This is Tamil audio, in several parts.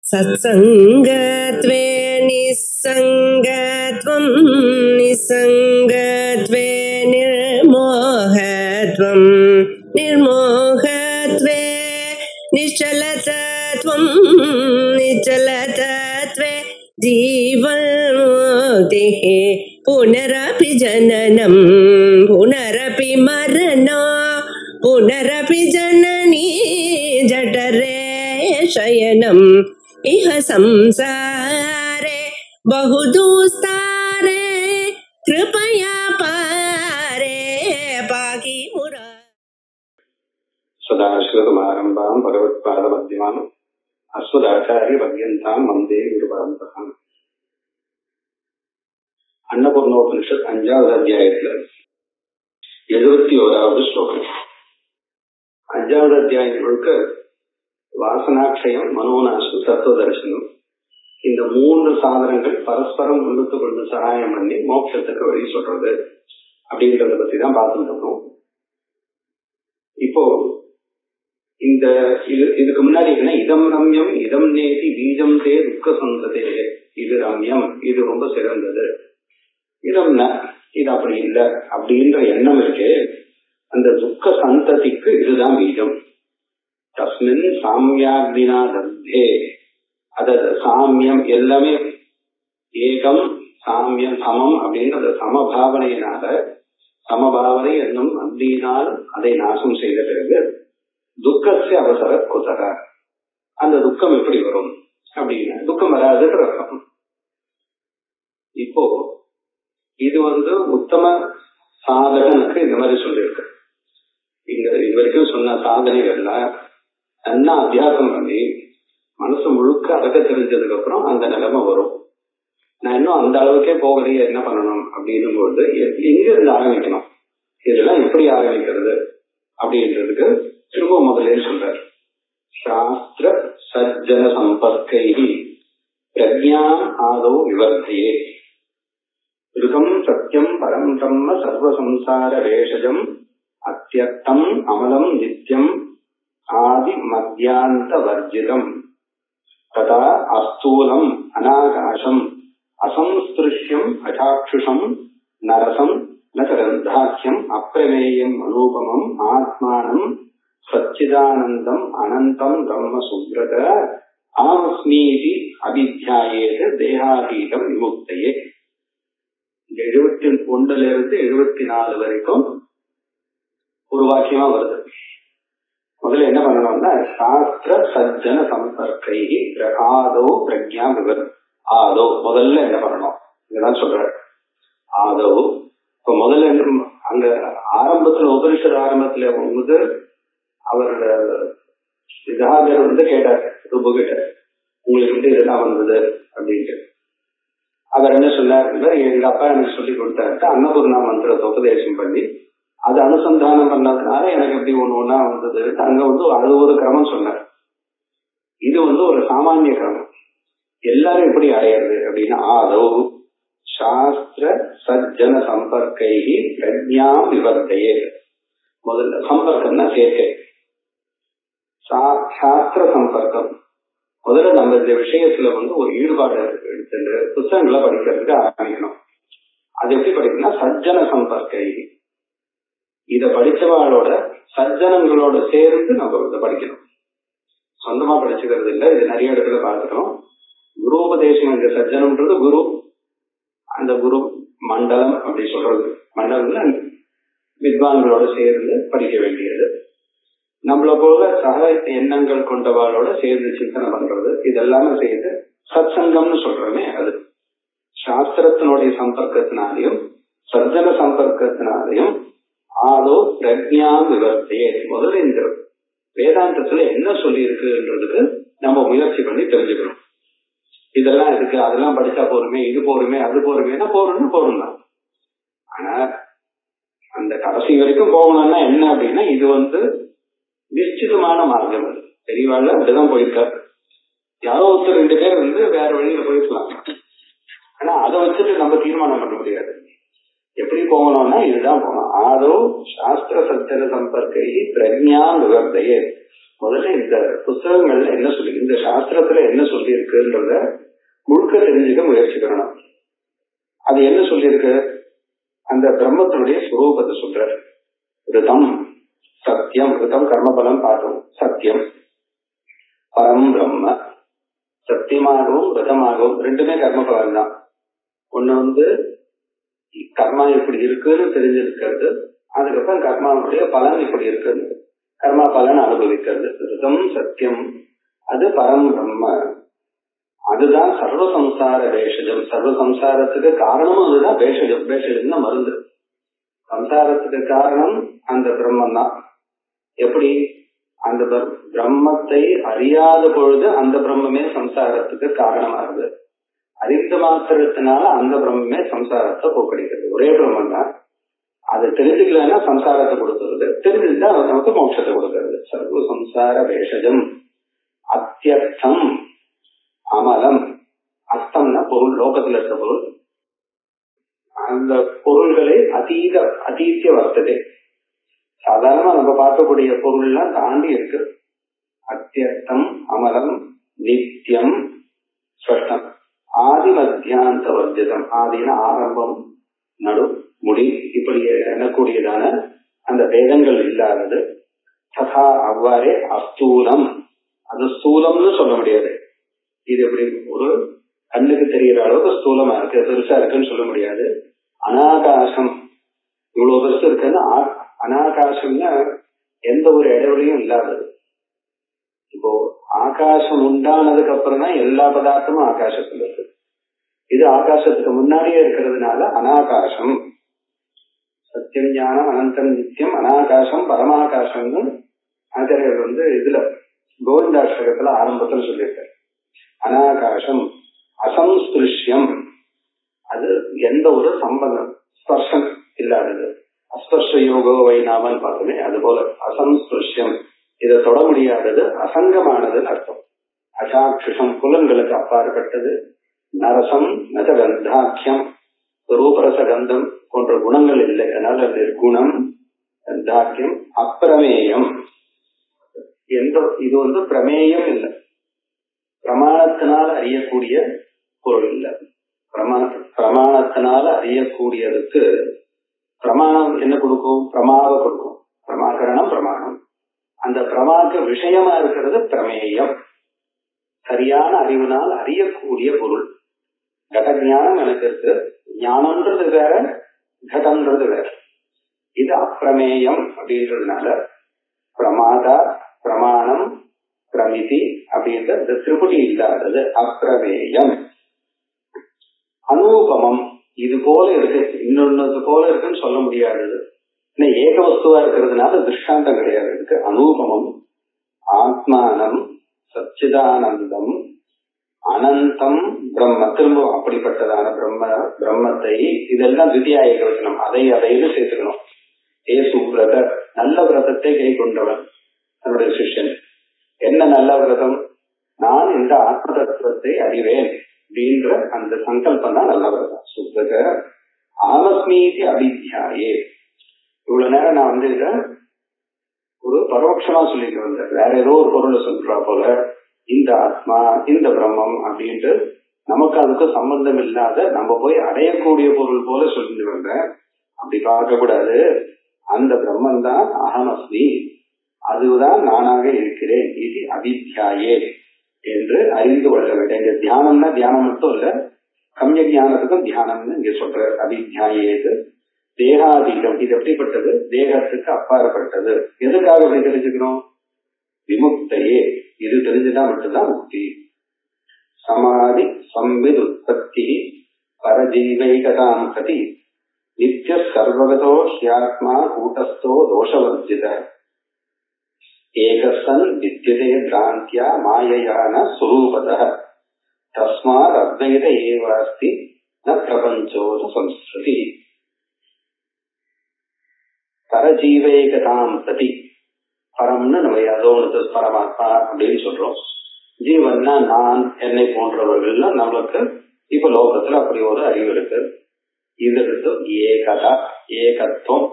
सत्संगत्वे निस्संगत्वं निस्संगत्वे निर्मोहत्वं निर्मोहत्वे निश्चलतत्वं निश्चलतत्वे जीवन्मुक्तिः पुनरपि जननं पुनरपि मरणं पुनरपि जननी जठरे शयनम् इह संसारे बहुदुस्तारे कृपया पारे पाहि मुरा। सदाशिवसमारम्भां भगवत्पादमध्यमाम् अस्मदाचार्यपर्यन्तां वन्दे गुरुपरम्पराम्. அன்னபூர்ணோபனிஷத் 5வது அத்தியாயத்துல 71வது ஸ்லோகம். 5வது அத்தியாயம் முழுக்க வாசனாட்சயம், மனோநாசம், தத்துவ தரிசனம், இந்த 3 சாதனங்கள் பரஸ்பரம் முன்னுக்கு கொண்டு சகாயம் பண்ணி மோட்சத்துக்கு வழி சொல்றது அப்படின்றத பத்தி தான் பார்த்துட்டு இருக்கோம். இப்போ இதுக்கு முன்னாடி என்ன, இதம் ரம்யம் இதம் நேதி பீஜம் தே துக்க சந்ததே, இது ரம்யம், இது ரொம்ப சிறந்தது, இதம்னா இது அப்படி இல்லை அப்படின்ற எண்ணம் இருக்கு. அந்த துக்க சந்ததிக்கு இதுதான் பீஜம். தஸ்மின் சாமியாக்னினா தத்தே, அதாவது சாமியம் எல்லாமே ஏகம் சாமியம் சமம் அப்படின்ற சமபாவனையினால, சமபாவனை என்னும் அக்னியினால் அதை நாசம் செய்த பிறகு துக்கத்தை அவசர குதக, அந்த துக்கம் எப்படி வரும் அப்படின்னா துக்கம் வராதுன்ற அர்த்தம். இப்போ இது உத்தம சாதகனுக்கு இந்த மாதிரி சொல்லியிருக்கு. இங்க இது வரைக்கும் சொன்ன சாதனைகள்ல நல்லா அத்தியாசம் பண்ணி மனசு முழுக்க அடக்க தெரிஞ்சதுக்கு அப்புறம் அந்த நிலைமை வரும். நான் இன்னும் அந்த அளவுக்கே போகலையே, என்ன பண்ணணும் அப்படின்னும் போது எங்க இருந்து ஆரம்பிக்கணும், இதெல்லாம் எப்படி ஆரம்பிக்கிறது அப்படின்றதுக்கு திரும்ப முதலே சொல்றார். சாஸ்திர சஜ்ஜன சம்பர்க்கை பிரஜா ஆதோ விவர்த்தையே ருகம் சத்தியம் பரம் பிரம்ம சர்வசம்சார வேஷஜம் அத்தியக்தம் அமலம் நித்யம் ஆதி மத்தியாந்த வர்ஜிதம் ததா அஸ்தூலம் அநாகாசம் அசம்ஸ்பிருஷ்யம் அசாட்சுஷம் நரசம் நகரந்தாக்கியம் அப்பிரமேயம் அனூபமம் ஆத்மானம் சச்சிதானந்தம் அனந்தம் பிரம்ம சுப்ரத ஆமஸ்மீதி அபித்யாயேது தேகாதீதம் விமுக்தையே. 71 74 வரைக்கும் ஒரு வாக்கியமா வருது. முதல்ல என்ன பண்ணணும்னா, சாஸ்திர சஜ்ஜன சம்பர்க்கை ஆதோ பிரக்ஞா விவர் ஆதோ, முதல்ல என்ன பண்ணணும் இதெல்லாம் சொல்ற ஆதோ. இப்ப முதல்ல அங்க ஆரம்பத்துல உபனிஷத் ஆரம்பத்துல அவரோட விதாகர் கேட்டார் ரூபு கிட்ட, உங்களுக்கு இதெல்லாம் வந்தது அப்படின்ட்டு. அவர் என்ன சொன்னார், எங்க அப்பா எனக்கு சொல்லி கொடுத்தாரு, அன்னபூர்ணா மந்திரத்தை உபதேசம் பண்ணி அது அனுசந்தானம் பண்ணதுனால எனக்கு எப்படி ஒண்ணு வந்தது. அங்க அது ஒரு கிரமம் சொன்னார். இது ஒரு சாமானிய கிரமம். எல்லாரும் எப்படி அடையிறது அப்படின்னா, ஆதோ சாஸ்திர சஜ்ஜன சம்பர்க்கை பிரஜா விவர்த்தையே. முதல்ல சம்பர்க்கம்னா சேர்க்கை, சாஸ்திர சம்பர்க்கம். முதல்ல நம்ம இந்த விஷயத்துல ஒரு ஈடுபாடு எடுத்து புத்தகங்களை படிக்கிறதுக்கு ஆரம்பிக்கணும். அது எப்படி படிக்கணும்னா, சஜ்ஜன சம்பர்க்கை, இத படிச்சவாளோட சஜ்ஜனங்களோட சேர்ந்து நம்ம இதை படிக்கணும். சொந்தமா படிச்சுக்கிறது இல்லை. இது நிறைய இடத்துல பார்த்துக்கணும். குருபதேசம் என்ற சஜ்ஜனம்ன்றது குரு, அந்த குரு மண்டலம் அப்படி சொல்றது. மண்டலம்ல வித்வான்களோட சேர்ந்து படிக்க வேண்டியது. நம்மள போல சக எண்ணங்கள் கொண்டவாளோட சேர்ந்து சிந்தனை பண்றது, இதெல்லாமே செய்து சத்சங்கம்னு சொல்றோமே அது. சாஸ்திரத்தினுடைய சம்பர்க்கத்தினாலையும் சஜ்ஜன சம்பர்க்கத்தினாலையும் ஆதோ பிரக்ஞா விவர்த்தையே. முதல்ல இந்த வேதாந்தத்துல என்ன சொல்லி இருக்குன்றதுக்கு நம்ம முயற்சி பண்ணி தெரிஞ்சுக்கணும். இதெல்லாம் இருக்கு, அதெல்லாம் படிச்சா போருமே, இது போருமே, அது போருமேனா போறோம் தான். ஆனா அந்த கடைசி வரைக்கும் போகணும்னா என்ன அப்படின்னா, இது நிச்சயமான மார்க்கம். அது பெரியவாழ்ல அப்படிதான் போயிருக்காரு. யாரோ ஒருத்தர் 2 பேர் வேற வழியில போயிருக்கலாம். ஆனா அதை வச்சுட்டு நம்ம தீர்மானம் பண்ண முடியாது. எப்படி போகணும்னா இதுதான் போகணும். ஆதோ சாஸ்திர சஜ்ஜன சம்பர்க்கை பிரஜா விவர்த்தையே. முதல்ல இந்த புத்தகங்கள்ல என்ன சொல்லி, இந்த சாஸ்திரத்துல என்ன சொல்லி இருக்குன்றத முழுக்க தெரிஞ்சுக்க முயற்சி பண்ணணும். அது என்ன சொல்லியிருக்கு, அந்த பிரம்மத்தினுடைய சுரூபத்தை சொல்ற. ரிதம் சத்தியம், ரிதம் கர்மபலம் பார்த்தோம், சத்தியம் பரம் பிரம்ம. சத்தியமாகவும் ரிதமாகவும் ரெண்டுமே கர்மபலம் தான். ஒண்ணு கர்மா இப்படி இருக்குன்னு தெரிஞ்சிருக்கிறது, அதுக்கப்புறம் கர்மாவுடைய பலன் இப்படி இருக்குது, கர்மா பலன் அனுபவிக்கிறது. ரிதம் சத்தியம், அது பரம் பிரம்ம. அதுதான் சர்வசம்சார பேஷஜம். சர்வசம்சாரத்துக்கு காரணமும் அதுதான் பேஷஜம். பேஷஜம்னா மருந்து. சம்சாரத்துக்கு காரணம் அந்த பிரம்மன் தான். எப்படி அந்த பிரம்மத்தை அறியாத பொழுது அந்த பிரம்மே சம்சாரத்துக்கு காரணமாகுது. அறிந்த மாத்திரத்தினால அந்த பிரம்மே சம்சாரத்தை போக்கடிக்கிறது. ஒரே பிரம்மன் தான். அதை தெரிஞ்சுக்கலன்னா சம்சாரத்தை கொடுத்துருது, தெரிஞ்சுட்டா நமக்கு மோட்சத்தை கொடுக்கறது. சர்வ சம்சார பேஷஜம் அத்தியர்த்தம் அமலம். அர்த்தம்னா பொருள், லோகத்துல இருக்க பொருள். அந்த பொருள்களை அதீத்திய வர்த்ததை, சாதாரணமா நம்ம பார்க்கக்கூடிய பொருள் எல்லாம் தாண்டி இருக்கு. அத்தியர்த்தம் அமலம் நித்தியம் ஸ்பஷ்டம். ஆதி மத்தியாந்த வர்ஜிதம். ஆதின ஆரம்பம் நடு முடி இப்படி எண்ணக்கூடியதான அந்த வேதங்கள் இல்லாதது. ததா அவ்வாறே அஸ்தூலம். அது ஸ்தூலம்னு சொல்ல முடியாது. இது எப்படி ஒரு கண்ணுக்கு தெரிகிற அளவுக்கு ஸ்தூலமா இருக்கு, பெருசா இருக்குன்னு சொல்ல முடியாது. அனாகாசம் இவ்வளவு பெருசு இருக்குன்னா, அனாகாசம்னா எந்த ஒரு இடைவெளியும் இல்லாதது. இப்போ ஆகாசம் உண்டானதுக்கு அப்புறம் தான் எல்லா பதார்த்தமும் ஆகாசத்துல இருக்கு. இது ஆகாசத்துக்கு முன்னாடியே இருக்கிறதுனால அனாகாசம். சத்தியம் ஞானம் அனந்தம் நித்தியம் அனாகாசம் பரமாகாசம்னு ஆச்சாரியர் இதுல கோவிந்தாஷ்டகத்துல ஆரம்பத்துல சொல்லியிருக்காரு. அனாகாசம் அசம்ஸ்பிருஷ்யம், அது எந்த ஒரு சம்பந்தம் ஸ்பர்ஷம் இல்லாதது. அஸ்பர்ஷ யோகோ வைநாமன் பார்த்தோமே, அது போல அசம்ஸ்பிருஷ்யம், இதை தொட முடியாதது, அசங்கமானதுன்னு அர்த்தம். அசாட்சிஷம் புலன்களுக்கு அப்பாற்பட்டது. நரசம் நச கந்தாக்கியம், ரூபரச கந்தம் போன்ற குணங்கள் இல்லை, அதனால நிர்குணம். கந்தாக்கியம் அப்பிரமேயம். இது பிரமேயம் இல்லை, பிரமாணத்தினால் அறியக்கூடிய பொருள் இல்லை. பிரமாணத்தினால அறியக்கூடியதுக்கு பிரமாணம் என்ன கொடுக்கும், பிரமாவை கொடுக்கும். பிரமாகரணம் பிரமாணம். அந்த பிரமாக்கு விஷயமா இருக்கிறது பிரமேயம். சரியான அறிவினால் அறியக்கூடிய பொருள். கட ஞானம் எனக்கு இருக்கு, ஞானம்ன்றது வேற, கடன்றது வேற. இது அப்பிரமேயம் அப்படின்றதுனால பிரமாதா பிரமாணம் பிரமிதி அப்படின்ற இந்த திருப்பதி இல்லாதது அப்பிரமேயம். அனூபமம், இது போல இருக்கு, இன்னொன்னு போல இருக்குன்னு சொல்ல முடியாதது. ஏக வஸ்துவா இருக்கிறதுனால திருஷ்டாந்தம் கிடையாது. இருக்கு அனூபமம். ஆத்மானம் சச்சிதானந்தம் அனந்தம் பிரம்ம. திரும்ப அப்படிப்பட்டதான பிரம்மத்தை, இதெல்லாம் திவ்யா ஏகவசனம், அதைன்னு சேர்த்துக்கணும். ஏ சுப்ரத, நல்ல விரதத்தை கை கொண்டவன் தன்னுடைய சிஷ்யன். என்ன நல்ல விரதம்? நான் இந்த ஆத்ம தத்துவத்தை அறிவேன் அப்படின்ற அந்த சங்கல்பம் தான் நல்ல விரதம். சுப்ரத ஆமஸ்மீதி அபித்யாயே. இவ்வளவு நேரம் நான் இத ஒரு பரோட்சமா சொல்லிட்டு வந்தேன், வேற ஏதோ ஒரு பொருளை சொல்றா போல. இந்த ஆத்மா இந்த பிரம்மம் அப்படின்ட்டு நமக்கு அதுக்கு சம்பந்தம் இல்லாத நம்ம போய் அடையக்கூடிய பொருள் போல சொல்லிட்டு வந்தேன். அப்படி பார்க்க கூடாது. அந்த பிரம்மன் தான் அகமஸ்மி, அதுதான் நானாக இருக்கிறேன். இது அபித்யாயே என்று அறிந்து கொள்ள வேண்டும். இங்க தியானம்னா தியானம் மட்டும் இல்ல, கம்ய ஞானத்துக்கும் தியானம்னு இங்க சொல்ற. அபித்யாயேது தேகாதீதம். இது எப்படிப்பட்டது? தேகத்துக்கு அப்பாற்பட்டது. எதுக்காக அப்படி தெரிஞ்சுக்கணும்? விமுக்தையே, இது தெரிஞ்சுட்டா மட்டும்தான் முக்தி. சமாதி சம்வித் உற்பத்தி பரஜீவைகதாம் கதி நித்திய சர்வகதோ ஹியாத்மா கூட்டஸ்தோ தோஷவர்ஜித ஏகசன் வித்யதே பிராந்தியா மாயையான சுரூபதः தஸ்மாத் அத்வைத ஏவ அஸ்தி ந பிரபஞ்சோத சம்ஸ்ருதி. பரஜீவைகதாம் பிரதி, பரம்னு நம்ம அதோனது பரமாத்மா அப்படின்னு சொல்றோம். ஜீவன்னா நான், என்னை போன்றவர்கள் நம்மளுக்கு இப்ப லோகத்துல அப்படி ஒரு அறிவு இருக்கு. இது ஏகதா, ஏகத்துவம்.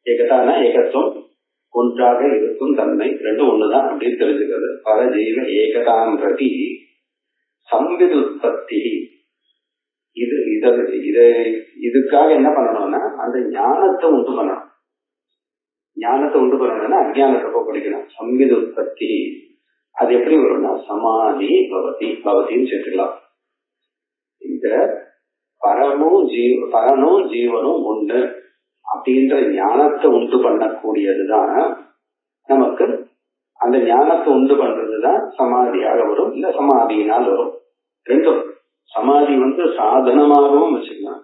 ஏகதானா ஏகத்துவம், ஒன்றாக இருக்கும் தன்மை ரெண்டும் ஒண்ணுதான் அப்படின்னு தெரிஞ்சுக்கிறது. பரஜீவ ஏகதாம் பிரதி சம்விதுத்பத்தி. இதுக்காக என்ன பண்ணணும்னா அந்த ஞானத்தை உண்டு பண்ணணும். ஞானத்தை உண்டு பண்ணணும்னா அஜ்ஞானத்தை போக்கடிக்கணும். சம்விதுத்பத்தி அது எப்படி வரும்னா சமாதி பவதின்னு சேர்த்துக்கலாம். இந்த பரனும் ஜீவனும் ஒண்ணு அப்படின்ற ஞானத்தை உண்டு பண்ணக்கூடியதுதான் நமக்கு. அந்த ஞானத்தை உண்டு பண்றதுதான் சமாதியாக வரும், இல்ல சமாதியினால் வரும். ரெண்டும் சமாதி சாதனமாகவும் வச்சுக்கலாம்,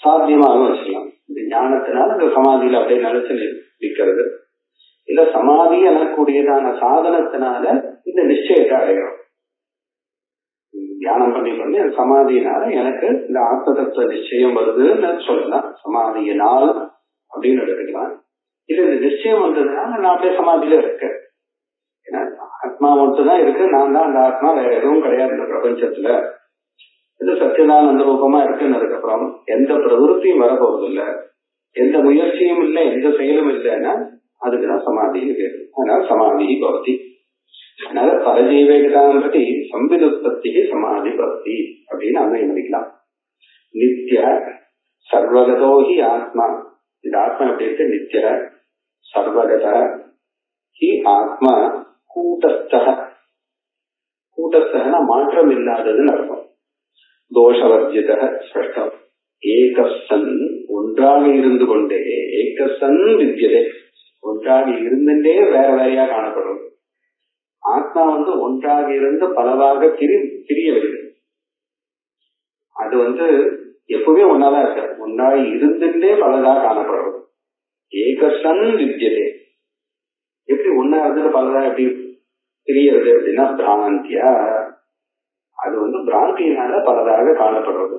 சாத்தியமாகவும் வச்சுக்கலாம். இந்த ஞானத்தினால அந்த சமாதியில அப்படியே நிலைச்சு நிற்கிறது, இல்ல சமாதி எனக்கூடியதான சாதனத்தினால இந்த நிச்சயத்தை அடைகிறோம். தியானம் பண்ணி பண்ணி சமாதியினால எனக்கு இந்த ஆத்ம தத்துவ நிச்சயம் வருதுன்னு சொல்லலாம். சமாதியினால் அப்படின்னு எடுத்துக்கலாம். இது இந்த நிச்சயம் வந்ததுனால நான் அப்படியே சமாதியில இருக்கேன். ஏன்னா ஆத்மா மட்டும்தான் இருக்கு, நான் தான் அந்த ஆத்மா, வேற எதுவும் கிடையாது இந்த பிரபஞ்சத்துல. இது சத்தியதானந்த ரூபமா இருக்குன்னதுக்கு அப்புறம் எந்த பிரவருத்தியும் வர போறது இல்ல, எந்த முயற்சியும் இல்லை, எந்த செயலும் இல்லைன்னா அதுக்குதான் சமாதின்னு பேரு. அதனால சமாதி பவதி. அதனால பரஜீவேகதாம் பத்தி சம்விதுத்பத்தி சமாதி பவதி அப்படின்னு அன்வயம் பண்ணிக்கலாம். நித்ய சர்வகதோஹி ஆத்மா. இந்த ஆத்மா எப்படி இருக்கு? நித்ய சர்வகத ஹி ஆத்மா கூட்டஸ்தக. கூட்டஸ்தகனா மாற்றம் இல்லாததுன்னு அர்த்தம். தோஷவர்ஜித ஸ்பஷ்டம். ஏகசன் ஒன்றாக இருந்து கொண்டே, ஏகசன் வித்யதே ஒன்றாக இருந்துட்டே வேற வேறையா காணப்படுறது. ஆத்மா ஒன்றாக இருந்து பலவாக பிரியவில்லை. அது எப்பவுமே ஒன்னாதான் இருக்க, ஒன்றாக இருந்துட்டே பலதாக காணப்படுறது. ஏகசன் வித்யதே எப்படி ஒன்னா இருந்துட்டு பலதாக எப்படி பிரியறது அப்படின்னா பிராந்தியா. அது பிராந்தியினால பலதாக காணப்படுறது.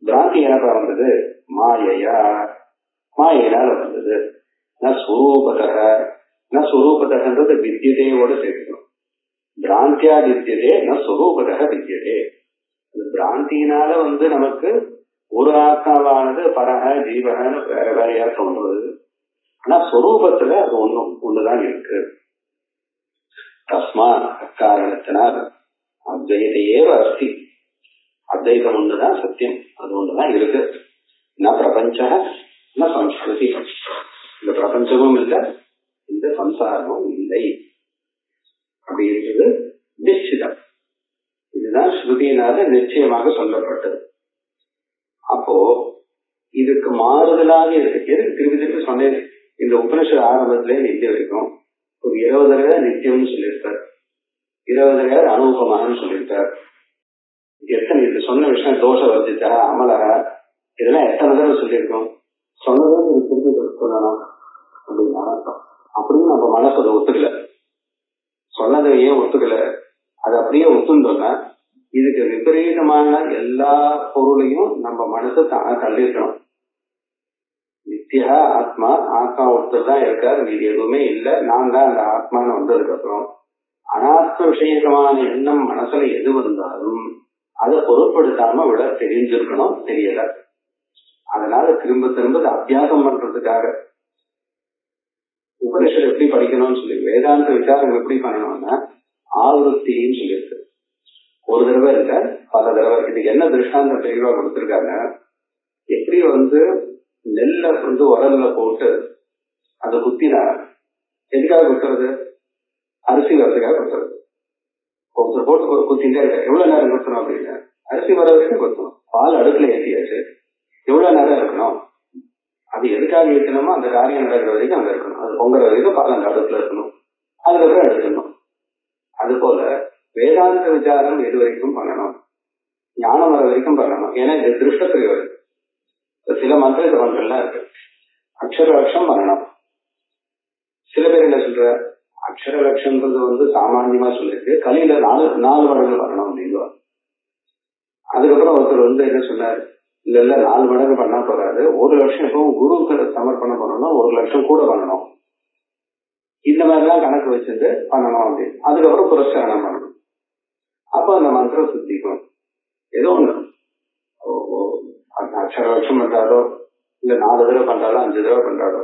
பிராந்தி எனப்ப வந்தது மாயையா, மாயினால வந்தது. ஸ்வரூபதகன்றது வித்யதையோட சேர்க்கணும். பிராந்தியா வித்யதே ஸ்வரூபதக வித்யதே. பிராந்தியினால நமக்கு ஒரு ஆத்மாவானது பரக ஜீவகன்னு வேற வேறையா தோன்றது. ஆனா ஸ்வரூபத்துல அது ஒண்ணுதான் இருக்கு. தஸ்மா காரணத்தினால் அத்வைதையே அஸ்தி. அத்வைதம் ஒண்ணுதான் சத்தியம், அது ஒண்ணுதான் இருக்கு. ந பிரபஞ்ச ந சம்ஸ்கிருதி. இந்த பிரபஞ்சமும் இல்லை, இந்த சம்சாரமும் இல்லை அப்படி இருக்குது நிச்சிதம். இதுதான் ஸ்ருதியினால நிச்சயமாக சொல்லப்பட்டது. அப்போ இதுக்கு மாறுதலாக இருக்கு. எதுக்கு திருப்பி திருப்பி சொன்னேன்? இந்த உபனிஷத் ஆரம்பத்திலே நித்தியம் இருக்கும். ஒரு 20 தடவை நித்தியம்னு சொல்லியிருக்கார், 20 தடவை அனுபவமானு சொல்லியிருக்கார். எத்தனை இது சொன்ன விஷயம் தோஷ வர்ஜித அமலக இதெல்லாம் எத்தனை தடவை சொல்லியிருக்கோம்? சொன்னதே திருப்பி சொல்லணும் அப்படின்னு அர்த்தம். அப்படின்னு நம்ம மனசு அதை ஒத்துக்கல. சொன்னதை ஏன் ஒத்துக்கல? அது அப்படியே ஒத்துந்தோம்னா இதுக்கு விபரீதமான எல்லா பொருளையும் நம்ம மனசு தானே தள்ளிருக்கணும். நித்தியா ஆத்மா, ஆத்மா ஒருத்தர் தான் இருக்காரு, இது எதுவுமே இல்லை, நான் தான் அந்த ஆத்மான்னு வந்ததுக்கு அப்புறம் அனாத்ம விஷயமான எண்ணம் மனசுல எது வந்தாலும் அதை பொருட்படுத்தாம விட தெரிஞ்சிருக்கணும். தெரியல. அதனால திரும்ப திரும்ப அபியாசம் பண்றதுக்காக உபனிஷத் எப்படி படிக்கணும்னு சொல்லி வேதாந்த விசாரம் எப்படி பண்ணணும்னா ஆவருத்தின்னு சொல்லியிருக்கு. ஒரு தடவை இல்ல, பல தடவை. இதுக்கு என்ன திருஷ்டாந்தம் தெளிவா கொடுத்திருக்காங்க. எப்படி நெல்ல உரல்ல போட்டு அதை குத்தினா எதுக்காக குத்துறது? அரிசி வரதுக்காக குத்துறது. ஒருத்தர் போட்டு குத்திட்டே இருக்க எவ்வளவு நேரம் குத்தணும் அப்படின்னு, அரிசி வர வரைக்கும் குத்தணும். பால் அடுப்புல ஏற்றியாச்சு, எவ்வளவு நேரம் இருக்கணும்? அது எதுக்காக ஏற்றணுமோ அந்த காரியம் நடக்கிற வரைக்கும் அங்க இருக்கணும். அது பொங்குற வரைக்கும் பால் அந்த அடுப்புல இருக்கணும், அதுக்கப்புறம் எடுக்கணும். அது போல வேதாந்த விசாரம் எது வரைக்கும் பண்ணணும்? ஞானம் வர வரைக்கும் பண்ணணும். ஏன்னா இது திருஷ்டப்பிரிவு. சில மந்திர ஜபங்கள்லாம் இருக்கு, அக்ஷர லட்சம் பண்ணணும். சில பேர் என்ன சொல்ற, அக்ஷர லட்சம்ன்றது சாமான்யமா சொல்லிருக்கு, கலியில 4 மடங்கு பண்ணணும் அப்படின்னு. அதுக்கப்புறம் ஒருத்தர் என்ன சொன்னார், இல்ல 4 மடங்கு பண்ணா போறாது, 1 லட்சம் எப்பவும் குருவுக்கு சமர்ப்பணம் பண்ணணும், 1 லட்சம் கூட பண்ணணும், இந்த மாதிரிலாம் கணக்கு வச்சுட்டு பண்ணணும் அப்படின்னு. அதுக்கப்புறம் புரஸ்காரம் பண்ணணும். அப்ப அந்த மந்திரம் சுத்திக்கும். ஏதோ ஒண்ணு அக்ஷர லட்சம் பண்றாரோ இல்ல 4 தடவை பண்றாரோ 5 தடவை பண்றாரோ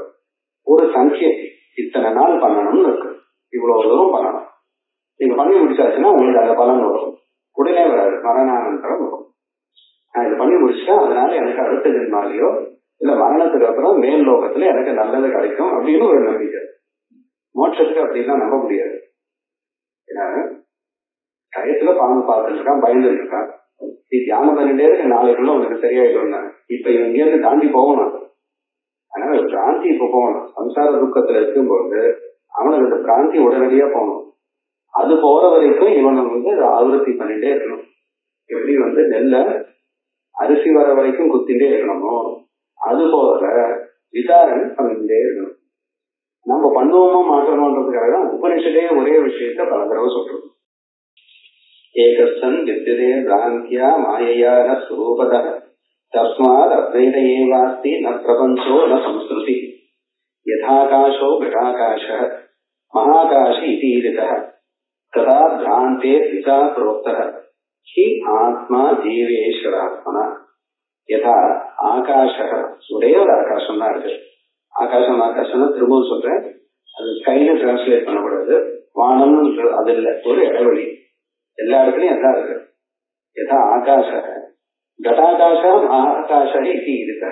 ஒரு சங்கியை இத்தனை நாள் பண்ணணும்னு இருக்கு, இவ்வளவு தூரம் பண்ணணும். நீங்க பண்ணி முடிச்சாச்சுன்னா உங்களுக்கு அந்த பலன் வரும். உடனே வராது, மரணானந்தரம் வரும். நான் இதை பண்ணி முடிச்சுட்டேன், அதனால எனக்கு அடுத்த ஜென்மாலையோ இல்ல மரணத்துக்கு அப்புறம் மேல் லோகத்துல எனக்கு நல்லது கிடைக்கும் அப்படின்னு ஒரு நம்பிக்கை. மோட்சத்துக்கு அப்படின்லாம் நம்ப முடியாது. ஏன்னா டயத்துல பாம்பு பார்த்துட்டு இருக்கான், பயந்துட்டு இருக்கான். நீ தியானம் பண்ணிட்டே இருக்க, நாளைக்குள்ள உனக்கு சரியாயிடும். இப்ப இங்க இருந்து தாண்டி போகணும். அதனால பிராந்தி இப்ப போகணும். சம்சார துக்கத்துல இருக்கும்போது அவனுக்கு இந்த பிராந்தி உடனடியா போகணும். அது போற வரைக்கும் இவனை ஆவர்த்தி பண்ணிட்டே இருக்கணும். எப்படி நெல்ல அரிசி வர வரைக்கும் குத்திட்டே இருக்கணுமோ அது போல விசாரணை பண்ணிட்டே இருக்கணும். நம்ம பண்ணுவோமோ மாற்றணும்ன்றதுக்காக தான் உபனிஷதே ஒரே விஷயத்த பல தடவை சொல்றது. ஏகஸ்தன் வித்தியதே பிராந்தியா மாயையா ந ஸ்வரூபத தஸ்மாத் அத்வைத ஏவாஸ்தி ந பிரபஞ்சோ ந சம்ஸ்கிருதி யதாகாசோ கடாகாசः மகாகாசி இதீரிதः ததா பிராந்தே விசா புரோக்தः ஹி ஆத்மா ஜீவேஸ்வராத்மனா யதா ஆகாசः. ஒரே ஒரு ஆகாசம் தான் இருக்கு. ஆகாசம் ஆகாசம்னா திரும்பவும் சொல்றேன், அது ஸ்கைல டிரான்ஸ்லேட் பண்ணக்கூடாது. வானம்னு அது இல்லை, ஒரு இடைவெளி. எல்லா இடத்துலயும் அதான் இருக்கு. யதா ஆகாச கடாகாச மகாகாசே இது இருக்க.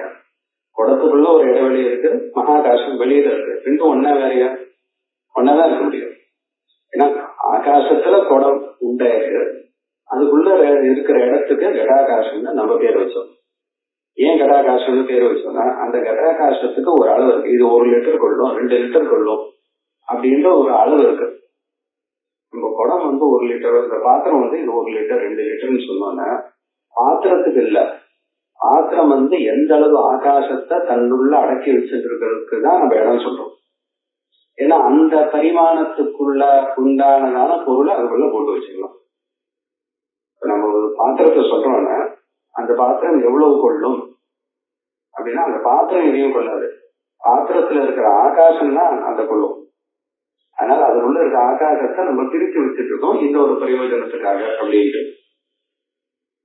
குடத்துக்குள்ள ஒரு இடைவெளி இருக்கு, மகாகாசம் வெளியில இருக்கு. ரெண்டும் ஒன்னா வேறையா? ஒன்னாதான் இருக்க முடியும். ஏன்னா ஆகாசத்துல குடம் உண்டாயிருக்கு, அதுக்குள்ள இருக்கிற இடத்துக்கு கடாகாசம்னு நம்ம பேர் வச்சோம். ஏன் கடாகாசம்னு பேர் வச்சோம்னா அந்த கடாகாசத்துக்கு ஒரு அளவு இருக்கு. இது 1 லிட்டர் கொள்ளும், 2 லிட்டர் கொள்ளும் அப்படின்ற ஒரு அளவு இருக்கு. நம்ம குடம் 1 லிட்டர், இந்த பாத்திரம் இது 1 லிட்டர் 2 லிட்டர்னு சொன்னோம்னா பாத்திரத்துக்கு இல்ல, பாத்திரம் எந்த அளவு ஆகாசத்தை தன்னுள்ள அடக்கி வச்சிருக்கிறதுக்கு தான் நம்ம இடம் சொல்றோம். ஏன்னா அந்த பரிமாணத்துக்குள்ள உண்டானதான பொருளை அதுக்குள்ள போட்டு வச்சுக்கலாம். நம்ம ஒரு பாத்திரத்தை சொல்றோம்னா அந்த பாத்திரம் எவ்வளவு கொள்ளும் அப்படின்னா அந்த பாத்திரம் எதையும் கொள்ளாது, பாத்திரத்துல இருக்கிற ஆகாசம் தான் அந்த கொள்ளும். அதனால அதுக்குள்ள இருக்க ஆகாசத்தை நம்ம பிரித்து வச்சுட்டு இருக்கோம் இந்த ஒரு பிரயோஜனத்துக்காக அப்படின்ட்டு.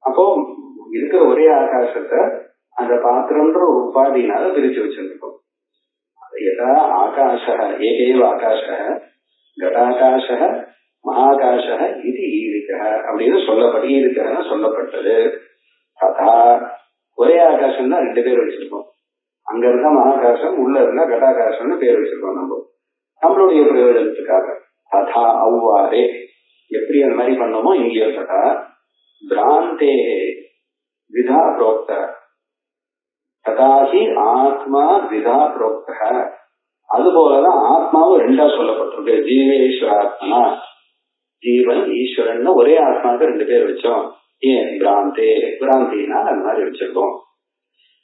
அப்போ இருக்கிற ஒரே ஆகாசத்தை அந்த பாத்திரம்ன்ற ஒரு உபாதியினால பிரிச்சு வச்சிருக்கோம். யதா ஆகாச ஏகேவ ஆகாச கடாகாச மகாகாச இது ஈரிக்க அப்படின்னு சொல்லப்பட்டது. ததா ஒரே ஆகாசம் தான் 2 பேர் வச்சிருக்கோம். அங்க இருந்தா மகாகாசம், உள்ள இருந்தா கடாகாசம்னு பேர் வச்சிருக்கோம் நம்மளுடைய பிரயோஜனத்துக்காக. ததா அவ்வாறே எப்படி அந்த மாதிரி பண்ணோமோ இங்கே ததா பிராந்தே விதா புரோக்த ததாஹி ஆத்மா விதா புரோக்த. அது போலதான் ஆத்மாவும் 2ஆ சொல்லப்பட்டிருக்கு. ஜீவேஸ்வராத்மனா, ஜீவன் ஈஸ்வரன் ஒரே ஆத்மாவுக்கு 2 பேர் வச்சோம். ஏன்? பிராந்தே, பிராந்தினா அந்த மாதிரி வச்சிருக்கோம்.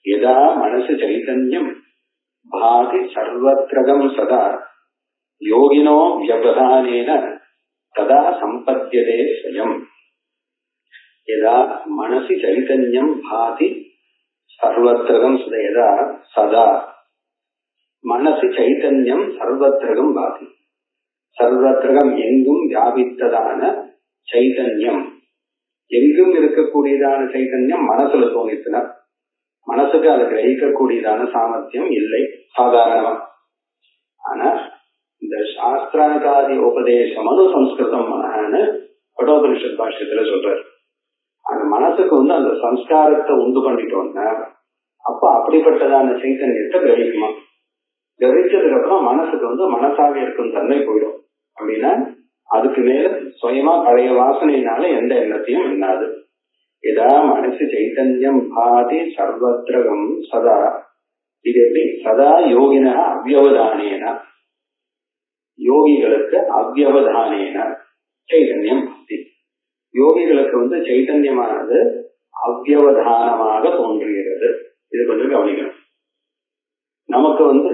எதா மனசு சைதன்யம் பாதி சர்வத்ரகம் சதா யோகினோ வியவதானேன ததா சம்பத்யதே ஸ்வயம். எதா மனசி சைதன்யம் பாதி சர்வத்ரகம் சதா சதா மனசி சைதன்யம் சர்வத்ரகம் பாதி. சர்வத்ரகம் எங்கும் வியாபித்ததான சைதன்யம், எங்கும் இருக்கக்கூடியதான சைதன்யம் மனசுல தோணித்துனா மனசுக்கு அதை கிரகிக்கக்கூடியதான சாமர்த்தியம் இல்லை சாதாரணமா. ஆனா இந்த சாஸ்திராதி உபதேசம் சம்ஸ்கிருதம் மனன்னு படோபனிஷத் பாஷ்யத்துல சொல்றாரு. அந்த மனசுக்கு அந்த சம்ஸ்காரத்தை உண்டு பண்ணிட்டோம்னா அப்ப அப்படிப்பட்டதான சைத்தன்யத்தை கிரகிக்குமா. கிரகிச்சதுக்கு அப்புறம் மனசுக்கு மனசாக இருக்கும் தன்மை போயிடும். அப்படின்னா அதுக்கு மேல சுயமா பழைய வாசனையினால எந்த எண்ணத்தையும் எண்ணாது. எதா மனசு சைத்தன்யம் பாதி சர்வத்ரகம் சதா. இது எப்படி? சதா யோகினா அவ்யவதானேன, யோகிகளுக்கு அவ்யவதானேன சைதன்யம் பாதி. யோகிகளுக்கு சைத்தன்யமானது அவ்யவதானமாக தோன்றுகிறது. இது கொஞ்சம் கவனிக்கணும்.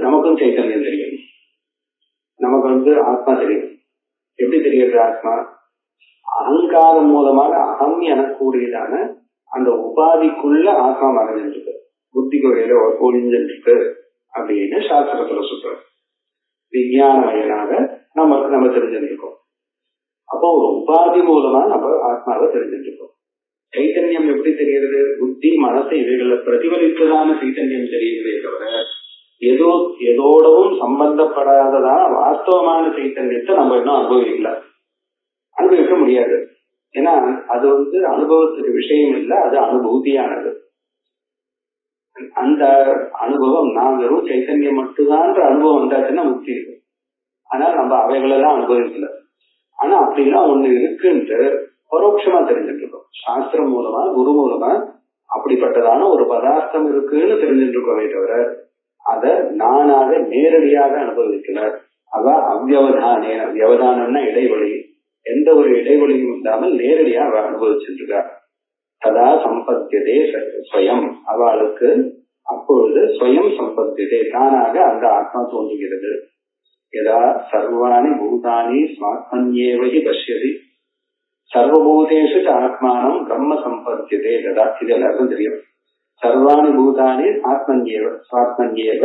நமக்கும் சைத்தன்யம் தெரியும், நமக்கு ஆத்மா தெரியும். எப்படி தெரியுது ஆத்மா? அகங்காரம் மூலமாக அகம் எனக்கூடியதான அந்த உபாதிக்குள்ள ஆத்மா மறைஞ்சிருக்கு, புத்தி கொகையில ஒழிஞ்சிருக்கு அப்படின்னு சாஸ்திரத்துல சொல்ற. விஞ்ஞானமயனாக நம்ம தெரிஞ்சிருக்கோம். அப்போ ஒரு உபாதி மூலமா நம்ம ஆத்மாவை தெரிஞ்சிருக்கோம். சைத்தன்யம் எப்படி தெரிகிறது? புத்தி மனசை இவைகளை பிரதிபலித்ததான சைத்தன்யம் தெரியுதே தவிர எதோடவும் சம்பந்தப்படாததான வாஸ்தவமான சைத்தன்யத்தை நம்ம இன்னும் அனுபவிக்க முடியாது. ஏன்னா அது அனுபவத்துக்கு விஷயம் இல்லை, அது அனுபூதியானது. அந்த அனுபவம் நான் வெறும் சைத்தன்யம் மட்டும்தான் அனுபவம் வந்தாச்சுன்னா முக்தி இருக்கு. ஆனால் நம்ம அவைகளெல்லாம் அனுபவிக்கல. ஆனா அப்படிலாம் ஒண்ணு இருக்குன்ட்டு பரோட்சமா தெரிஞ்சுட்டு இருக்கோம். சாஸ்திரம் மூலமா குரு மூலமா அப்படிப்பட்டதான ஒரு பதார்த்தம் இருக்குன்னு தெரிஞ்சுட்டு இருக்கோமே தவிர அத நானாக நேரடியாக அனுபவிக்கல. அதான் அவ்யவதானே. வியவதானம்னா இடைவெளி, எந்த ஒரு இடைவெளியும் இல்லாமல் நேரடியா அவ அனுபவிச்சுட்டு இருக்கா. ததா சம்பத்தியதே ஸ்வயம், அவளுக்கு அப்பொழுது ஸ்வயம் சம்பத்தியதே, தானாக அந்த ஆத்மா தோன்றுகிறது. யதா சர்வாணி பூதானி ஸ்வாத்மன்யேவஹி பஷ்யதி சர்வபூதேஷு ஆத்மானம் பிரம்ம சம்பத்தியதே ததா. இது எல்லாருக்கும் தெரியும். சர்வாணி பூதானி ஆத்மன்யேவ ஸ்வாத்மன்யேவ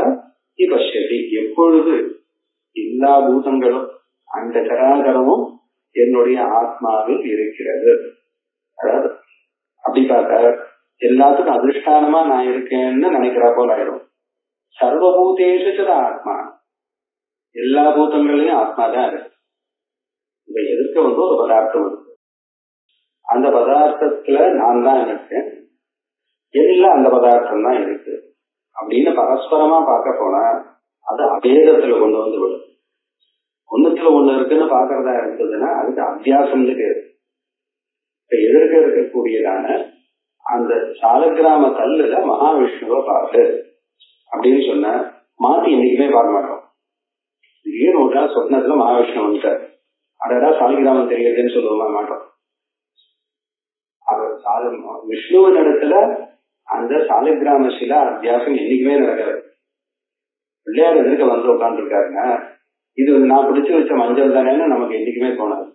ஹி பஷ்யதி, எப்பொழுது எல்லா பூதங்களும் அந்த சராசரமும் என்னுடைய ஆத்மாவில் இருக்கிறது. அதாவது அப்படி பார்க்க எல்லாத்துக்கும் அதிஷ்டானமா நான் இருக்கேன்னு நினைக்கிறா போல ஆயிடும். சர்வபூதேஷு ஆத்மா, எல்லா பூதங்களையும் ஆத்மா தான் இருக்கு. இதை எதிர்க்க ஒரு பதார்த்தம் இருக்கு, அந்த பதார்த்தத்துல நான் தான் இருக்கேன், எல்லாம் அந்த பதார்த்தம் தான் இருக்கு அப்படின்னு பரஸ்பரமா பார்க்க போனா அது அபேதத்துல கொண்டு வந்து விடும். ஒண்ணுத்துல ஒண்ணு இருக்குன்னு பாக்குறதா இருந்ததுன்னா அதுக்கு அத்தியாசம்னு பேரு. இப்ப எதிர்க்க இருக்கக்கூடியதான அந்த சாலக்கிராம கல்லுல மகாவிஷ்ணுவை பாரு அப்படின்னு சொன்ன மாத்தி என்னைக்குமே பார்க்க மாட்டோம். திடீர்னு ஒரு நாள் சொப்னத்துல மகாவிஷ்ணு வந்துட்டார், அடடா சாலிகிராமம் தெரியுதுன்னு சொல்லுவோமா மாட்டோம். அவர் விஷ்ணுவின் இடத்துல அந்த சாலிகிராம சிலா அத்தியாசம் என்னைக்குமே நடக்காது. பிள்ளையார் எதிர்க்க வந்து உட்கார்ந்து இருக்காருங்க, இது நான் பிடிச்சு வச்ச மஞ்சள் தானேன்னு நமக்கு என்னைக்குமே தோணாது.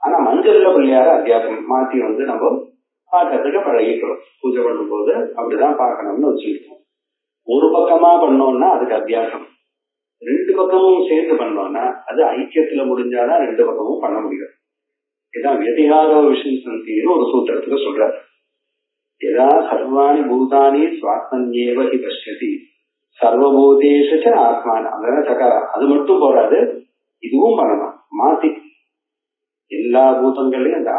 ஆனா மஞ்சள்ல பிள்ளையார அத்தியாசம் மாத்தி நம்ம பார்க்கறதுக்கு பழகிக்கிறோம். பூஜை பண்ணும் போது அப்படிதான் பார்க்கணும்னு வச்சுருக்கோம். ஒரு பக்கமா பண்ணோம்னா அதுக்கு அத்தியாசம், ரெண்டு பக்கமும் சேர்ந்து பண்ணோம்னா அது ஐக்கியத்துல முடிஞ்சாதான் ரெண்டு பக்கமும் பண்ண முடியும். இதான் வியதிகாரோ விஷயம் சந்தின்னு ஒரு சூத்திரத்துல சொல்றாரு. எதா சர்வாணி பூதானி ஸ்வாத்மன்யேவ ஹி பஷ்யதி சர்வபூதேஷு ஆத்மான, அதான் சகாரம். அது மட்டும் போறாது, இதுவும் பண்ணணும் மாத்தி. எல்லா பூதங்களையும் அந்த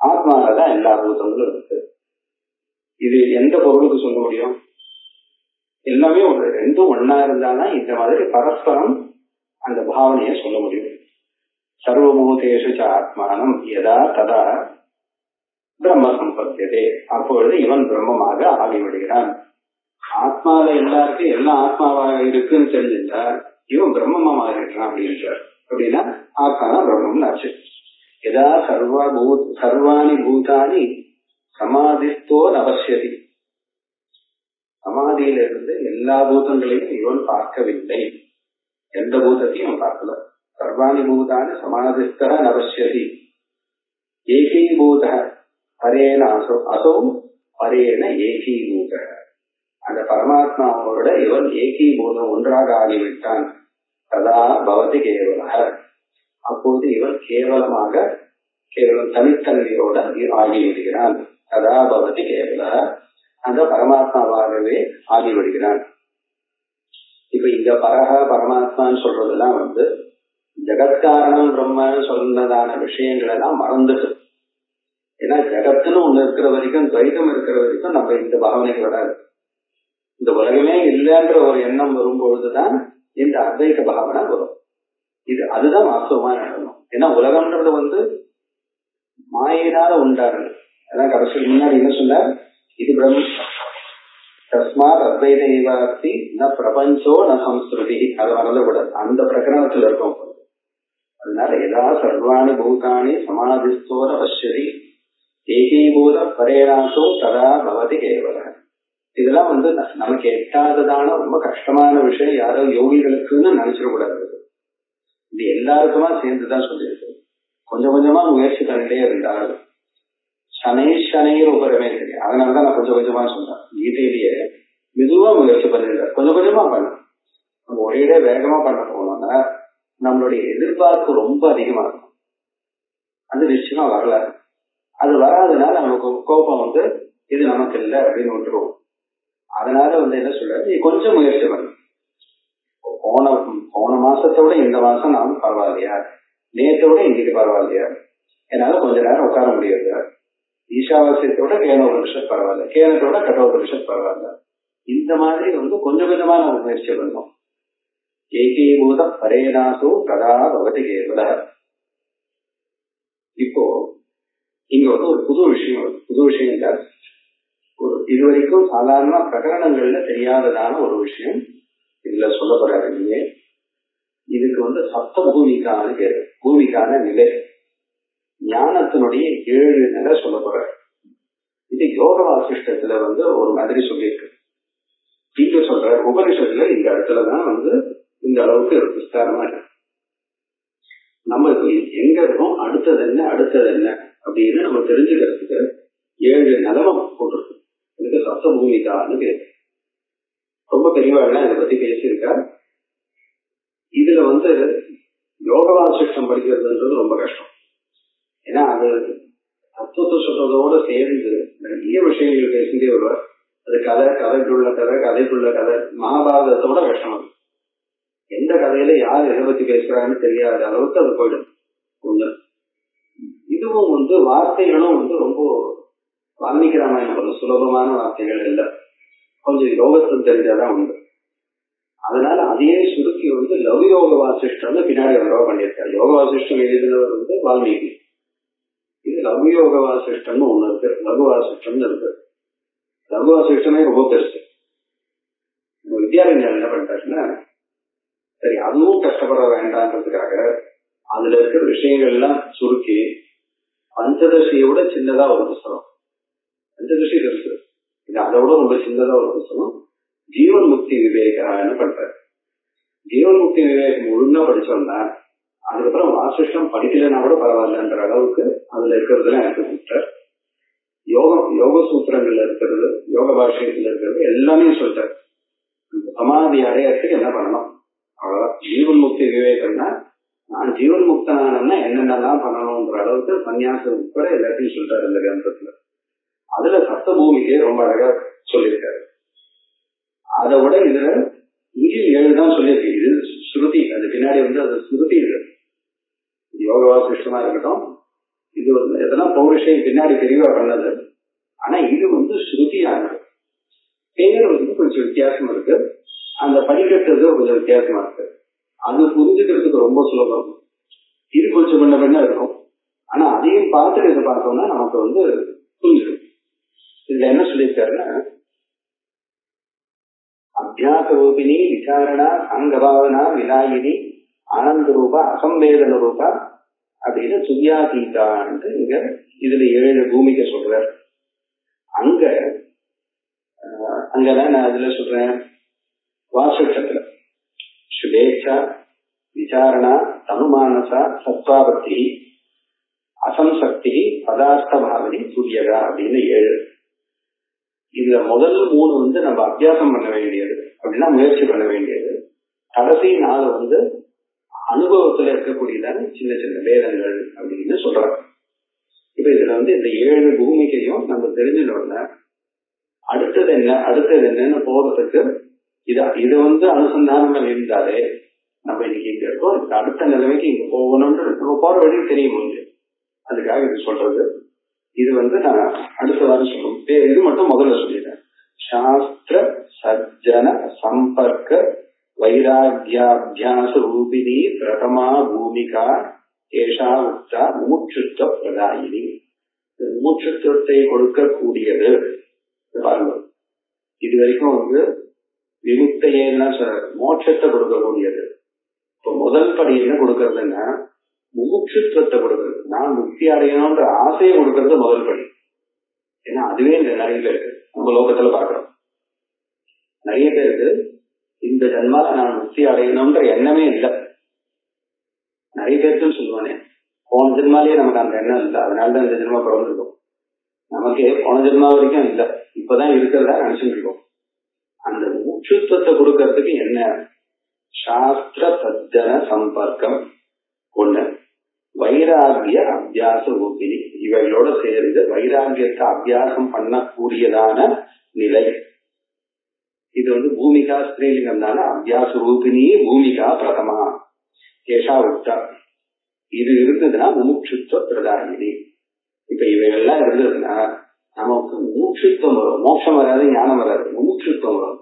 ஆத்மாலதான் எல்லா பூதங்களும் இருக்கு. இது எந்த பொருளுக்கு சொல்ல முடியும்? எல்லாமே ஒன்று, ரெண்டும் ஒன்னா இருந்தாதான் இந்த மாதிரி பரஸ்பரம் அந்த பாவனையை சொல்ல முடியும். சர்வபூதேஷு ஆத்மானம் யதா ததா பிரம்ம சம்பத்தியதே, அப்பொழுது இவன் பிரம்மமாக ஆகிவிடுகிறான். ஆத்மால எல்லாருக்கும் எல்லாம் ஆத்மாவாக இருக்குன்னு தெரிஞ்சுட்டா இவன் பிரம்மமாக இருக்கிறான் அப்படின்றார். அப்படின்னா ஆத்மானா பிரம்மம்னு ஆச்சு. எதா சர்வாணி பூதானி சமாதிஸ்தோ நபஷ்யதி, சமாதியில இருந்து எல்லா பூதங்களையும் இவன் பார்க்கவில்லை, எந்த பூதத்தையும் பார்க்கல. சர்வாணி பூதானி சமாதிஸ்தர நபஷ்யதி ஏகீபூத பரேன அசோ பரேன ஏகீபூத, அந்த பரமாத்மாவோட இவன் ஏகீபூதம் ஒன்றாக ஆகிவிட்டான். ததா பவதி கேவல, அப்போது இவன் கேவலம் தனித்தன்மையோட ஆகிவிடுகிறான். ததா பவதி கேவல, அந்த பரமாத்மாவாகவே ஆகிவிடுகிறான். இப்ப இந்த பரமாத்மான்னு சொல்றதெல்லாம் ஜெகத்காரணம் பிரம்மன்னு சொன்னதான விஷயங்கள் எல்லாம் மறந்துட்டு. ஏன்னா ஜெகத்துன்னு ஒண்ணு இருக்கிற வரைக்கும், துவைதம் இருக்கிற வரைக்கும் நம்ம இந்த பாவனைக்கு வராது. இந்த உலகமே இல்லைன்ற ஒரு எண்ணம் வரும்பொழுதுதான் இந்த அத்வைத பாவனை வரும். அதுதான் வாஸ்தவமா நடக்கணும். ஏன்னா உலகம்ன்றது மாயினால உண்டானது. அதான் கடைசிக்கு முன்னாடி என்ன சொன்னார், இது பிரம்ம தஸ்மாத் அத்வைத ஏவாஸ்தி ந பிரபஞ்சோ ந சம்ஸ்கிருதி, அதை மறந்துவிடாது. அந்த பிரகரணத்துல இருக்கும். அதனால எதா சர்வாணி பூதானி சமாதிஸ்தோர பஷ்யதி ஏகீபூத பரேராசோ ததா பவதி கேவல. இதெல்லாம் நமக்கு எட்டாததான ரொம்ப கஷ்டமான விஷயம், யாரோ யோகிகளுக்குன்னு நினைச்சிடக்கூடாது. இது எல்லாருக்குமா சேர்ந்துதான் சொல்லியிருக்கு. கொஞ்சம் கொஞ்சமா முயற்சி பண்ணிட்டே இருந்தால் சனைர் உபரமே தெரியும். அதனாலதான் நான் கொஞ்சம் கொஞ்சமா சொன்னேன். கீதையிலேயே மெதுவா முயற்சி பண்ணிருக்க, கொஞ்சம் கொஞ்சமா பண்ண. நம்ம ஒரே வேகமா பண்ண போனோம்னா நம்மளுடைய எதிர்பார்ப்பு ரொம்ப அதிகமா இருக்கும். அது நிச்சயமா வரல. அது வராதனால நமக்கு கோபம் இது நமக்கு இல்லை அப்படின்னு விட்டுருவோம். அதனால என்ன சொல்ற, நீ கொஞ்சம் முயற்சி பண்ணு. போன மாசத்தோட இந்த மாசம் நான் பரவாயில்லையா, நேற்றோட இன்னைக்கு பரவாயில்லையா, என்னால கொஞ்ச நேரம் உட்கார முடியாது, ஈஷாவாசியத்தோட கேனோபனிஷத் பரவாயில்ல, கேனத்தோட கட்டோபனிஷத் பரவாயில்ல. இந்த மாதிரி கொஞ்சம் கொஞ்சமா நம்ம முயற்சி பண்ணோம். ஏகீபூத பரேனாசோ கதா பவதி கேவல. இப்போ இங்க ஒரு புது விஷயம் இதுவரைக்கும் சாதாரண பிரகரணங்கள்ல தெரியாததான ஒரு விஷயம் இதுல சொல்ல போறாரு. இதுக்கு சப்த பூமிக்கான பேரு, பூமிக்கான நிலை, ஞானத்தினுடைய 7 நிலை சொல்ல போறாரு. இது யோக வாசிஷ்டத்துல ஒரு மாதிரி சொல்லியிருக்கு. இங்க சொல்ற உபனிஷத்துல இந்த இடத்துலதான் இந்த அளவுக்கு விஸ்தாரமா இருக்கு. நம்ம எங்க இருக்கோம், அடுத்தது என்ன அப்படின்னு நம்ம தெரிஞ்சுக்கிறதுக்கு 7 நிலைமை போட்டிருக்கு. இதுக்கு சப்த பூமிக்கான்னு பேரு. ரொம்ப பெரியவாள்லாம் இதை பத்தி பேசியிருக்கா. இதுல யோக வாசிஷ்டம் படிக்கிறதுன்றது ரொம்ப கஷ்டம். ஏன்னா அது தத்துவத்தை சொல்றதோட சேர்ந்து நிறைய விஷயங்கள் பேசிட்டே வருவார். அது கதைக்குள்ள கதை. மகாபாரதத்தோட கஷ்டம். அது எந்த கதையில யார் எதை பத்தி பேசுறாங்கன்னு தெரியாத அளவுக்கு அது போயிடும். ஒண்ணு இதுவும் வார்த்தைகளும் ரொம்ப வால்மீகி ராமாயணம் சுலபமான வார்த்தைகள் இல்ல, கொஞ்சம் யோகத்தை தெரிஞ்சாதான் உண்டு. அதனால அதையே சுருக்கி லவ் யோக வாசிஷ்டம் பின்னாடி பண்ணியிருக்காரு. யோக வாசிஷ்டம் எழுதினவர் வால்மீகி. இது லவ் யோக வாசிஷ்டம்னு ஒண்ணு இருக்கு, லகு வாசிஷ்டம்னு இருக்கு. லகு வாசிஷ்டமே ரொம்ப பெருசு. வித்யாரண்யர் என்ன பண்ணிட்டாருன்னா, சரி அதுவும் கஷ்டப்பட வேண்டாம்ன்றதுக்காக அதுல இருக்கிற விஷயங்கள் எல்லாம் சுருக்கி பஞ்சதசியோட சின்னதா ஒரு புத்தகம், பஞ்சதசி பெருசு, இது அதோட ரொம்ப சின்னதா ஒரு புத்தகம், ஜீவன் முக்தி விவேகான்னு பண்றாரு. ஜீவன் முக்தி விவேகம் ஒழுங்கா படிச்சோம்னா அதுக்கப்புறம் வாசிஷ்டம் படிக்கலன்னா கூட பரவாயில்லன்ற அளவுக்கு அதுல இருக்கிறதுல எனக்கு சொல்லிட்டார். யோக சூத்திரங்கள்ல இருக்கிறது, யோக பாஷைகள்ல இருக்கிறது எல்லாமே சொல்லிட்டார். சமாதி அடையறதுக்கு என்ன பண்ணணும், அவ்வளவுதான். ஜீவன் முக்தி விவேகம்னா நான் ஜீவன் முக்தனானா என்னென்னலாம் பண்ணணும்ன்ற அளவுக்கு சன்னியாசம் உட்பட எல்லாத்தையும் சொல்லிட்டாரு இந்த கிரந்தத்துல. அதுல சப்த பூமிக்கே ரொம்ப அழகா சொல்லியிருக்காரு. அதை விட இதுல இங்கேயும் 7 தான் சொல்லியிருக்கு. இது ஸ்ருதி, அது பின்னாடி அது ஸ்ருதி இருக்கு. யோக வாசிஷ்டமா இருக்கட்டும், இது எதெல்லாம் பௌருஷம் பின்னாடி தெளிவா பண்ணது. ஆனா இது ஸ்ருதியா இருக்கு. பேர் கொஞ்சம் வித்தியாசம் இருக்கு, அந்த படிக்கிறது கொஞ்சம் வித்தியாசமா இருக்கு. அது புரிஞ்சுக்கிறதுக்கு ரொம்ப சுலபம். இது கொஞ்சம் பண்ண இருக்கும். ஆனா அதையும் பார்த்துட்டு இதை பார்த்தோம்னா நமக்கு புரிஞ்சிடும். இதுல என்ன சொல்லியிருக்காருன்னா, அபியாச ரூபிணி விசாரணா அங்கபாவனா விநாயகினி ஆனந்த ரூபா அசம்பேதன ரூபா அப்படின்னு சுத்தியாதீதான்ட்டு இங்க இதுல 7 பூமிக்க சொல்றார். அங்கதான் நான் இதுல சொல்றேன், வாசிஷ்டத்துல சுபேட்சா விசாரணா தனுமானசா சத்வாபத்தி அசம்சக்தி பதார்த்த பாவனி சூரியகா அப்படின்னு 7. இதுல முதல் 3 நம்ம அபியாசம் பண்ண வேண்டியது, அப்படின்னா முயற்சி பண்ண வேண்டியது. கடைசி 4 அனுபவத்துல இருக்கக்கூடியதான சின்ன சின்ன வேதங்கள் அப்படின்னு சொல்றாங்க. இப்ப இதுல இந்த 7 பூமிக்கையும் நம்ம தெரிஞ்சுட்டோம்னா அடுத்தது என்னன்னு போறதுக்கு இது அனுசந்தானம் இருந்தாலே நம்ம இன்னைக்கு இங்க இருக்கோம். அடுத்த நிலைமைக்கு இங்க போகணும்னு நம்ம போற வழி தெரியும். அதுக்காக இது சொல்றது. இது நான் அடுத்த வாரம் சொல்லுவோம். இது மட்டும் முதல்ல சொல்லிடுறேன். சாஸ்திர சஜ்ஜன சம்பர்க்க வைராகியாபியாச ரூபிணி பிரதமா பூமிகா ஏஷா உக்தா முமுட்சுத்துவ பிரதாயினி. முமுட்சுத்துவத்தை கொடுக்கக்கூடியது. பாருங்க, இது வரைக்கும் விமுக்தையெல்லாம் மோட்சத்தை கொடுக்கக்கூடியது. இப்போ முதல் படி என்ன கொடுக்கறதுன்னா முமுட்சுத்துவத்தை கொடுக்கறது. நான் முக்தி அடையணும்ன்ற ஆசையை கொடுக்கறது முதல் படி. ஏன்னா அதுவே நிறைய பேருக்கு நம்ம லோகத்துல பாக்குறோம். நிறைய பேருக்கு இந்த ஜன்மால நான் முக்தி அடையணும்ன்ற எண்ணமே இல்லை. நிறைய பேருக்குன்னு சொல்லுவானே, போன ஜென்மாலேயே நமக்கு அந்த எண்ணம் இல்லை, அதனாலதான் இந்த ஜென்மா பிறந்திருக்கும். நமக்கு போன ஜென்மா வரைக்கும் இல்லை, இப்பதான் இருக்கிறதா நினைச்சுட்டு இருக்கோம். அந்த முமுட்சுத்துவத்தை கொடுக்கறதுக்கு என்ன? சாஸ்திர சஜ்ஜன சம்பர்க்கம் ஒண்ணு, வைராகிய அபியாச ரூபிணி, இவைகளோட சேர்ந்து வைராகியத்தை அபியாசம் பண்ணக்கூடியதான நிலை. இது பூமிகா ஸ்திரீலிங்கம் தானே. அபியாச ரூபிணி பூமிகா பிரதமா ஏஷா உக்தா. இது இருந்ததுன்னா முமுட்சுத்துவ பிரதானினி. இப்ப இவைகள்லாம் இருந்ததுன்னா நமக்கு முமுட்சுத்துவம் வரும். மோட்சம் வராது, ஞானம் வராது, முமுட்சுத்துவம் வரும்.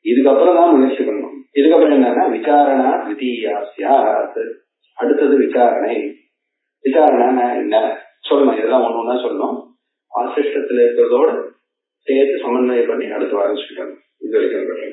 இதுக்கப்புறம் தான் முயற்சி பண்ணணும். இதுக்கப்புறம் என்னன்னா விசாரணா விதியாசியா. அடுத்தது விசாரணை. விசாரணை என்ன சொல்லணும், இதெல்லாம் ஒண்ணு ஒண்ணா சொல்லணும். வாசிஷ்டத்துல இருக்கிறதோட சேர்த்து சமன்வயம் பண்ணி அடுத்து ஆரம்பிச்சுக்கணும். இது வரைக்கும்